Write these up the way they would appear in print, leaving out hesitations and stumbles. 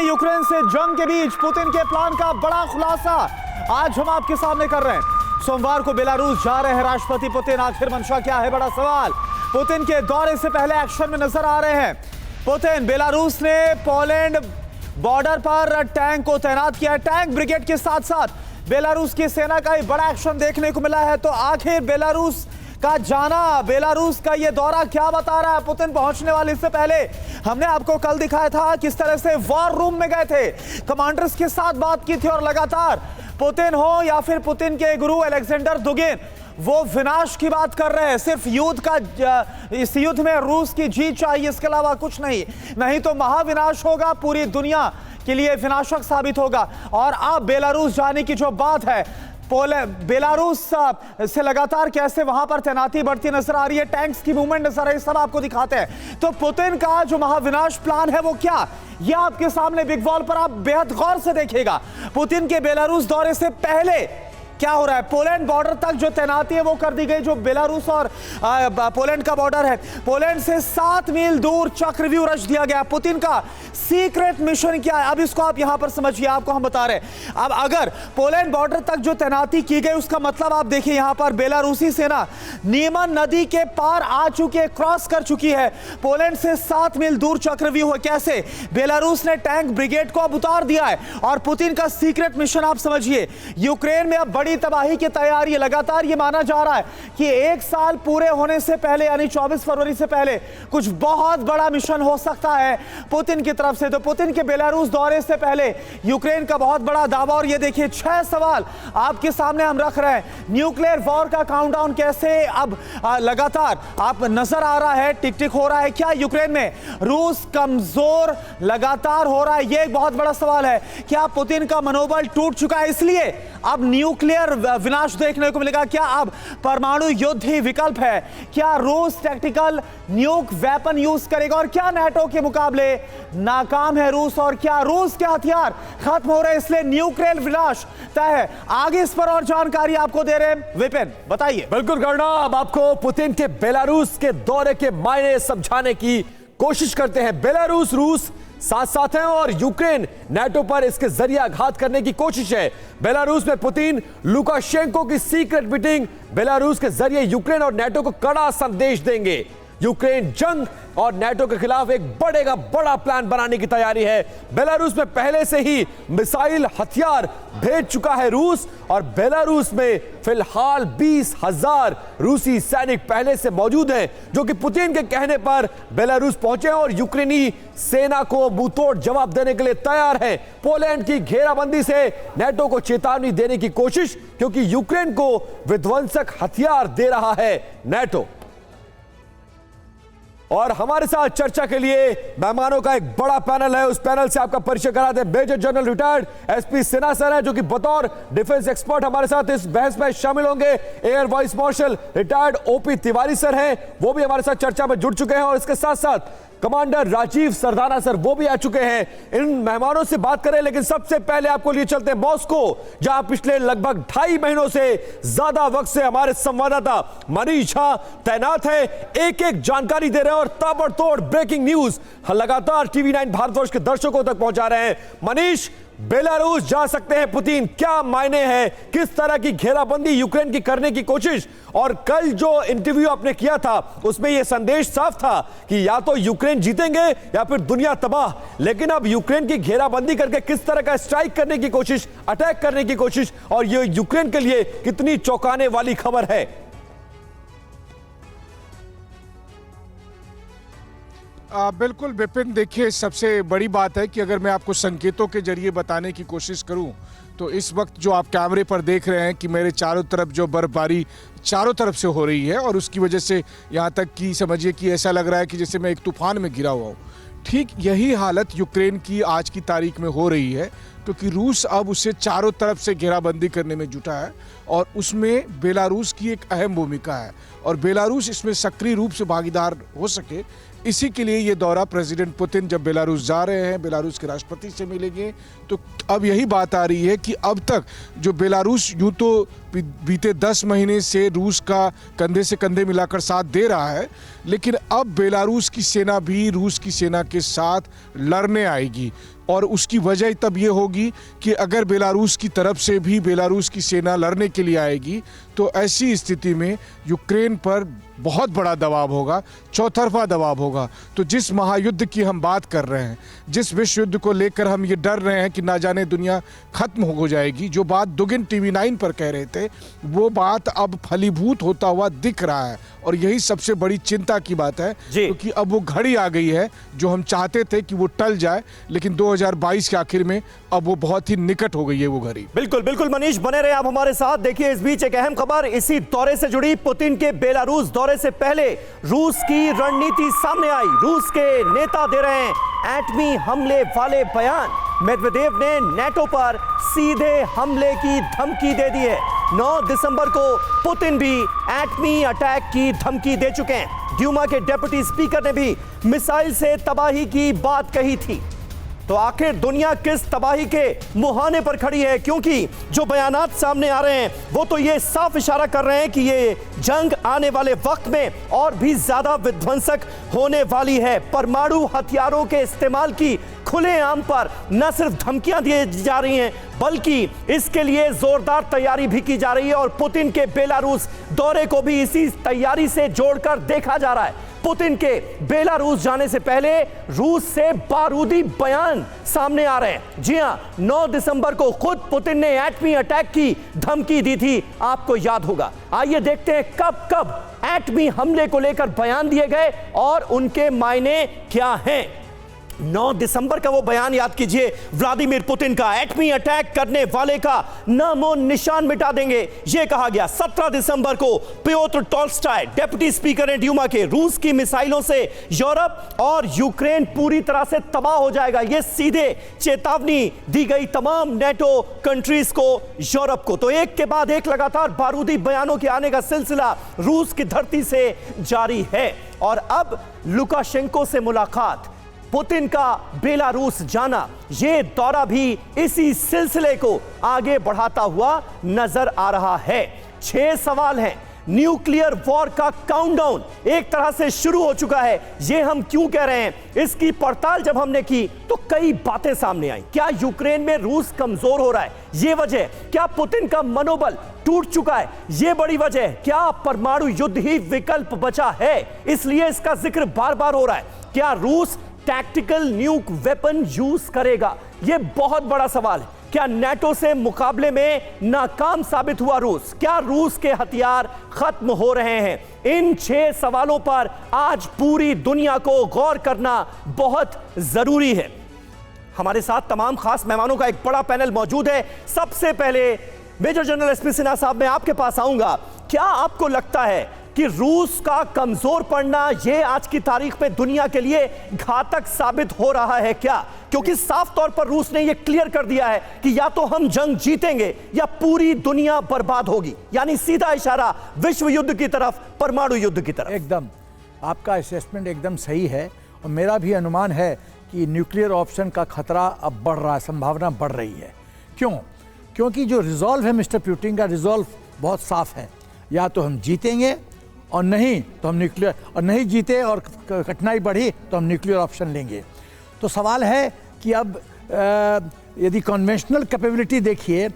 Ukraine से जंग के बीच पुतिन के प्लान का बड़ा खुलासा आज हम आपके सामने कर रहे हैं। सोमवार को बेलारूस जा रहे हैं राष्ट्रपति पुतिन। आखिर मंशा क्या है, बड़ा सवाल। पुतिन के दौरे से पहले एक्शन में नजर आ रहे हैं पुतिन। बेलारूस ने पोलैंड बॉर्डर पर टैंक को तैनात किया है। टैंक ब्रिगेड के साथ साथ बेलारूस की सेना का ही बड़ा एक्शन देखने को मिला है। तो आखिर बेलारूस का जाना, बेलारूस का ये दौरा क्या बता रहा है? पुतिन पहुंचने वाले से पहले हमने आपको कल दिखाया था किस तरह से वॉर रूम में गए थे, कमांडर्स के साथ बात की थी और लगातार पुतिन हो या फिर पुतिन के गुरु अलेक्जेंडर दुगिन, वो विनाश की बात कर रहे हैं। सिर्फ युद्ध का, इस युद्ध में रूस की जीत चाहिए, इसके अलावा कुछ नहीं, नहीं तो महाविनाश होगा, पूरी दुनिया के लिए विनाशक साबित होगा। और अब बेलारूस जाने की जो बात है, बेलारूस से लगातार कैसे वहां पर तैनाती बढ़ती नजर आ रही है, टैंक्स की मूवमेंट नजर आ रही है, सब आपको दिखाते हैं। तो पुतिन का जो महाविनाश प्लान है वो क्या, ये आपके सामने बिग वॉल पर आप बेहद गौर से देखिएगा। पुतिन के बेलारूस दौरे से पहले क्या हो रहा है, पोलैंड बॉर्डर तक जो तैनाती है वो कर दी गई, जो बेलारूस और पोलैंड का बॉर्डर है। पोलैंड से 7 मील दूर चक्रव्यूह रच दिया गया। पुतिन का सीक्रेट मिशन क्या है, अब इसको आप यहां पर समझिए, आपको हम बता रहे हैं। अब अगर पोलैंड बॉर्डर तक जो तैनाती की गई, उसका मतलब आप देखिए यहां पर बेलारूसी सेना नीमन नदी के पार आ चुकी है, क्रॉस कर चुकी है। पोलैंड से 7 मील दूर चक्रव्यूह है। कैसे बेलारूस ने टैंक ब्रिगेड को अब उतार दिया है। और पुतिन का सीक्रेट मिशन आप समझिए, यूक्रेन में अब तबाही की तैयारी है। लगातार यह माना जा रहा है कि 1 साल पूरे होने से पहले, यानी 24 फरवरी से पहले कुछ बहुत बड़ा मिशन हो सकता है पुतिन की तरफ से। तो पुतिन के बेलारूस दौरे से पहले यूक्रेन का बहुत बड़ा दावा। और ये देखिए 6 सवाल आपके सामने हम रख रहे हैं। न्यूक्लियर वॉर का काउंटडाउन कैसे अब लगातार आप नजर आ रहा है, टिक टिक हो रहा है क्या यूक्रेन में? रूस कमजोर लगातार हो रहा है, यह एक बहुत बड़ा सवाल है। क्या पुतिन का मनोबल टूट चुका है, इसलिए अब न्यूक्लियर विनाश देखने को मिलेगा? क्या अब परमाणु युद्ध ही विकल्प है? क्या रूस टैक्टिकल न्यूक वेपन यूज करेगा? और क्या नाटो के मुकाबले नाकाम है रूस? और क्या रूस के हथियार खत्म हो रहे हैं, इसलिए न्यूक्लियर विनाश तय है? आगे इस पर और जानकारी आपको दे रहे हैं विपिन, बताइए। बिल्कुल करना, अब आपको पुतिन के बेलारूस के दौरे के मायने समझाने की कोशिश करते हैं। बेलारूस रूस साथ साथ हैं और यूक्रेन नाटो पर इसके जरिए आघात करने की कोशिश है। बेलारूस में पुतिन लुकाशेंको की सीक्रेट मीटिंग, बेलारूस के जरिए यूक्रेन और नाटो को कड़ा संदेश देंगे। यूक्रेन जंग और नाटो के खिलाफ एक बड़ा प्लान बनाने की तैयारी है। बेलारूस में पहले से ही मिसाइल हथियार भेज चुका है रूस, और बेलारूस में फिलहाल 20,000 रूसी सैनिक पहले से मौजूद हैं, जो कि पुतिन के कहने पर बेलारूस पहुंचे हैं और यूक्रेनी सेना को मुंहतोड़ जवाब देने के लिए तैयार है। पोलैंड की घेराबंदी से नाटो को चेतावनी देने की कोशिश, क्योंकि यूक्रेन को विध्वंसक हथियार दे रहा है नाटो। और हमारे साथ चर्चा के लिए मेहमानों का एक बड़ा पैनल है, उस पैनल से आपका परिचय करा दें। Major general retired SP Sinha sir हैं, जो कि बतौर डिफेंस एक्सपर्ट हमारे साथ इस बहस में शामिल होंगे। Air vice marshal retired OP Tiwari sir हैं, वो भी हमारे साथ चर्चा में जुड़ चुके हैं। और इसके साथ साथ कमांडर राजीव सरदाना सर, वो भी आ चुके हैं। इन मेहमानों से बात करें, लेकिन सबसे पहले आपको लिए चलते हैं मॉस्को, जहां पिछले लगभग 2.5 महीनों से ज्यादा वक्त से हमारे संवाददाता मनीष झा तैनात है, एक एक जानकारी दे रहे हैं और ताबड़तोड़ ब्रेकिंग न्यूज लगातार टीवी 9 भारतवर्ष के दर्शकों तक पहुंचा रहे हैं। मनीष, बेलारूस जा सकते हैं पुतिन, क्या मायने हैं, किस तरह की घेराबंदी यूक्रेन की करने की कोशिश? और कल जो इंटरव्यू आपने किया था उसमें यह संदेश साफ था कि या तो यूक्रेन जीतेंगे या फिर दुनिया तबाह। लेकिन अब यूक्रेन की घेराबंदी करके किस तरह का स्ट्राइक करने की कोशिश, अटैक करने की कोशिश, और यह यूक्रेन के लिए कितनी चौंकाने वाली खबर है? बिल्कुल विपिन, देखिए सबसे बड़ी बात है कि अगर मैं आपको संकेतों के जरिए बताने की कोशिश करूं, तो इस वक्त जो आप कैमरे पर देख रहे हैं कि मेरे चारों तरफ जो बर्फबारी चारों तरफ से हो रही है, और उसकी वजह से यहाँ तक कि समझिए कि ऐसा लग रहा है कि जैसे मैं एक तूफान में गिरा हुआ हूँ। ठीक यही हालत यूक्रेन की आज की तारीख में हो रही है, क्योंकि रूस अब उसे चारों तरफ से घेराबंदी करने में जुटा है, और उसमें बेलारूस की एक अहम भूमिका है, और बेलारूस इसमें सक्रिय रूप से भागीदार हो सके, इसी के लिए ये दौरा प्रेसिडेंट पुतिन जब बेलारूस जा रहे हैं, बेलारूस के राष्ट्रपति से मिलेंगे, तो अब यही बात आ रही है कि अब तक जो बेलारूस यूं तो बीते 10 महीने से रूस का कंधे से कंधे मिलाकर साथ दे रहा है, लेकिन अब बेलारूस की सेना भी रूस की सेना के साथ लड़ने आएगी। और उसकी वजह तब ये होगी कि अगर बेलारूस की तरफ से भी बेलारूस की सेना लड़ने के लिए आएगी तो ऐसी स्थिति में यूक्रेन पर बहुत बड़ा दबाव होगा, चौतरफा दबाव होगा। तो जिस महायुद्ध की हम बात कर रहे हैं, जिस विश्व युद्ध को लेकर हम ये डर रहे हैं कि ना जाने दुनिया खत्म हो जाएगी, जो बात दुगिन टीवी 9 पर कह रहे थे, वो बात अब फलीभूत होता हुआ दिख रहा है। और यही सबसे बड़ी चिंता की बात है, क्योंकि अब वो घड़ी आ गई है जो हम चाहते थे कि वो टल जाए, लेकिन 2022 के आखिर में अब वो बहुत ही निकट हो गई है वो घड़ी। बिल्कुल बिल्कुल मनीष, बने रहे आप हमारे साथ। देखिए, इस बीच एक अहम खबर इसी दौरे से जुड़ी। पुतिन के बेलारूस दौरे से पहले रूस की रणनीति सामने आई। रूस के नेता दे रहे हैं एटमी हमले वाले बयान। मेदवेदेव ने नेटो पर सीधे हमले की धमकी दे दी है। 9 दिसंबर को पुतिन भी एटमी अटैक की धमकी दे चुके हैं। ड्यूमा के डेप्यूटी स्पीकर ने भी मिसाइल से तबाही की बात कही थी। तो आखिर दुनिया किस तबाही के मुहाने पर खड़ी है? क्योंकि जो बयानात सामने आ रहे हैं वो तो ये साफ इशारा कर रहे हैं कि ये जंग आने वाले वक्त में और भी ज्यादा विध्वंसक होने वाली है। परमाणु हथियारों के इस्तेमाल की खुलेआम पर न सिर्फ धमकियां दी जा रही हैं, बल्कि इसके लिए जोरदार तैयारी भी की जा रही है। और पुतिन के बेलारूस दौरे को भी इसी तैयारी से जोड़कर देखा जा रहा है। पुतिन के बेलारूस जाने से पहले रूस से बारूदी बयान सामने आ रहे हैं। जी हां, 9 दिसंबर को खुद पुतिन ने एटमी अटैक की धमकी दी थी, आपको याद होगा। आइए देखते हैं कब कब एटमी हमले को लेकर बयान दिए गए और उनके मायने क्या हैं। 9 दिसंबर का वो बयान याद कीजिए, व्लादिमीर पुतिन का। एटमी अटैक करने वाले का नामो निशान मिटा देंगे, यह कहा गया। 17 दिसंबर को पियोत्र टॉल्स्टॉय, डेप्यूटी स्पीकर हैं ड्यूमा के, रूस की मिसाइलों से यूरोप और यूक्रेन पूरी तरह से तबाह हो जाएगा, यह सीधे चेतावनी दी गई तमाम नेटो कंट्रीज को, यूरोप को। तो एक के बाद एक लगातार बारूदी बयानों के आने का सिलसिला रूस की धरती से जारी है। और अब लुकाशेंको से मुलाकात, पुतिन का बेलारूस जाना, यह दौरा भी इसी सिलसिले को आगे बढ़ाता हुआ नजर आ रहा है। 6 सवाल हैं। न्यूक्लियर वॉर का काउंटडाउन एक तरह से शुरू हो चुका है। यह हम क्यों कह रहे हैं, इसकी पड़ताल जब हमने की तो कई बातें सामने आई। क्या यूक्रेन में रूस कमजोर हो रहा है, यह वजह? क्या पुतिन का मनोबल टूट चुका है, यह बड़ी वजह? क्या परमाणु युद्ध ही विकल्प बचा है, इसलिए इसका जिक्र बार बार हो रहा है? क्या रूस टैक्टिकल न्यूक वेपन यूज करेगा, यह बहुत बड़ा सवाल है। क्या नेटो से मुकाबले में नाकाम साबित हुआ रूस? क्या रूस के हथियार खत्म हो रहे हैं? इन 6 सवालों पर आज पूरी दुनिया को गौर करना बहुत जरूरी है। हमारे साथ तमाम खास मेहमानों का एक बड़ा पैनल मौजूद है। सबसे पहले मेजर जनरल एसपी सिन्हा साहब, मैं आपके पास आऊंगा। क्या आपको लगता है कि रूस का कमजोर पड़ना यह आज की तारीख में दुनिया के लिए घातक साबित हो रहा है क्या? क्योंकि साफ तौर पर रूस ने यह क्लियर कर दिया है कि या तो हम जंग जीतेंगे या पूरी दुनिया बर्बाद होगी, यानी सीधा इशारा विश्व युद्ध की तरफ, परमाणु युद्ध की तरफ। एकदम आपका असेसमेंट एकदम सही है। और मेरा भी अनुमान है कि न्यूक्लियर ऑप्शन का खतरा अब बढ़ रहा है, संभावना बढ़ रही है। क्यों? क्योंकि जो रिजॉल्व है मिस्टर पुतिन का, रिजॉल्व बहुत साफ है। या तो हम जीतेंगे और नहीं तो हम न्यूक्लियर, और नहीं जीते और कठिनाई बढ़ी तो हम न्यूक्लियर ऑप्शन लेंगे। तो सवाल है कि अब यदि कन्वेंशनल कैपेबिलिटी देखिए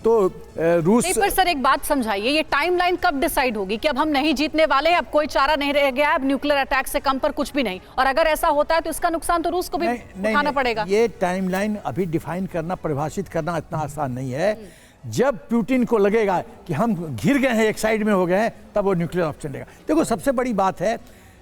तो रूस। पर सर एक बात समझाइए, ये टाइमलाइन कब डिसाइड होगी कि अब हम नहीं जीतने वाले हैं, अब कोई चारा नहीं रह गया है, अब न्यूक्लियर अटैक से कम पर कुछ भी नहीं, और अगर ऐसा होता है तो इसका नुकसान तो रूस को भी उठाना पड़ेगा। ये टाइमलाइन अभी डिफाइन करना, परिभाषित करना इतना आसान नहीं है। जब पुतिन को लगेगा कि हम घिर गए हैं, एक साइड में हो गए हैं, तब वो न्यूक्लियर ऑप्शन लेगा। देखो सबसे बड़ी बात है,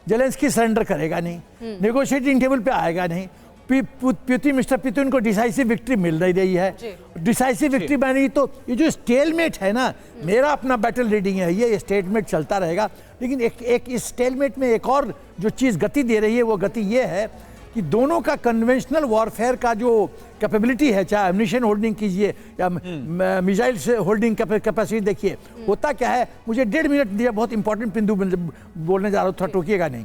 जेलेंस्की सरेंडर करेगा नहीं, नेगोशिएटिंग टेबल पे आएगा नहीं। मिस्टर पुतिन को डिसाइसिव विक्ट्री मिल नहीं रही है। डिसाइसिव विक्ट्री बनी तो ये जो स्टेलमेट है ना, मेरा अपना बैटल रीडिंग है, ये स्टेलमेट चलता रहेगा। लेकिन एक इस स्टेलमेट में एक और जो चीज़ गति दे रही है, वो गति ये है कि दोनों का कन्वेंशनल वॉरफेयर का जो कैपेबिलिटी है, चाहे एम्यूनिशन होल्डिंग कीजिए या मिसाइल से होल्डिंग कैपेसिटी देखिए, होता क्या है। मुझे 1.5 मिनट दिया, बहुत इंपॉर्टेंट बिंदु बोलने जा रहा था, टोकिएगा नहीं।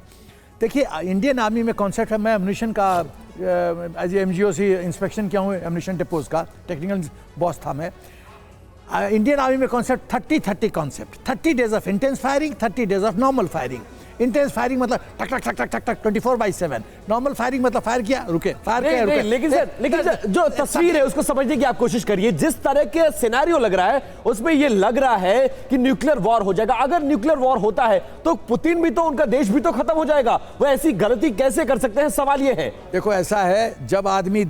देखिए इंडियन आर्मी में कॉन्सेप्ट है, मैं एम्यूनिशन का एज MGOC इंस्पेक्शन किया हूँ, एम्यूनिशन डिपोज का टेक्निकल बॉस था मैं। इंडियन आर्मी में concept 30-30 concept, 30 days of intense firing, 30 days of normal firing. Intense firing मतलब टक टक टक टक टक टक 24/7। नॉर्मल फायरिंग मतलब फायर किया रुके, फायर किया रुके। लेकिन सर जो तस्वीर है उसको समझने की आप कोशिश करिए। जिस तरह के सिनेरियो लग रहा है उसमें ये लग रहा है कि न्यूक्लियर वॉर हो जाएगा। अगर न्यूक्लियर वॉर होता है तो पुतिन भी तो, उनका देश भी तो खत्म हो जाएगा। वो ऐसी गलती कैसे कर सकते हैं, सवाल ये है। देखो ऐसा है, जब आदमी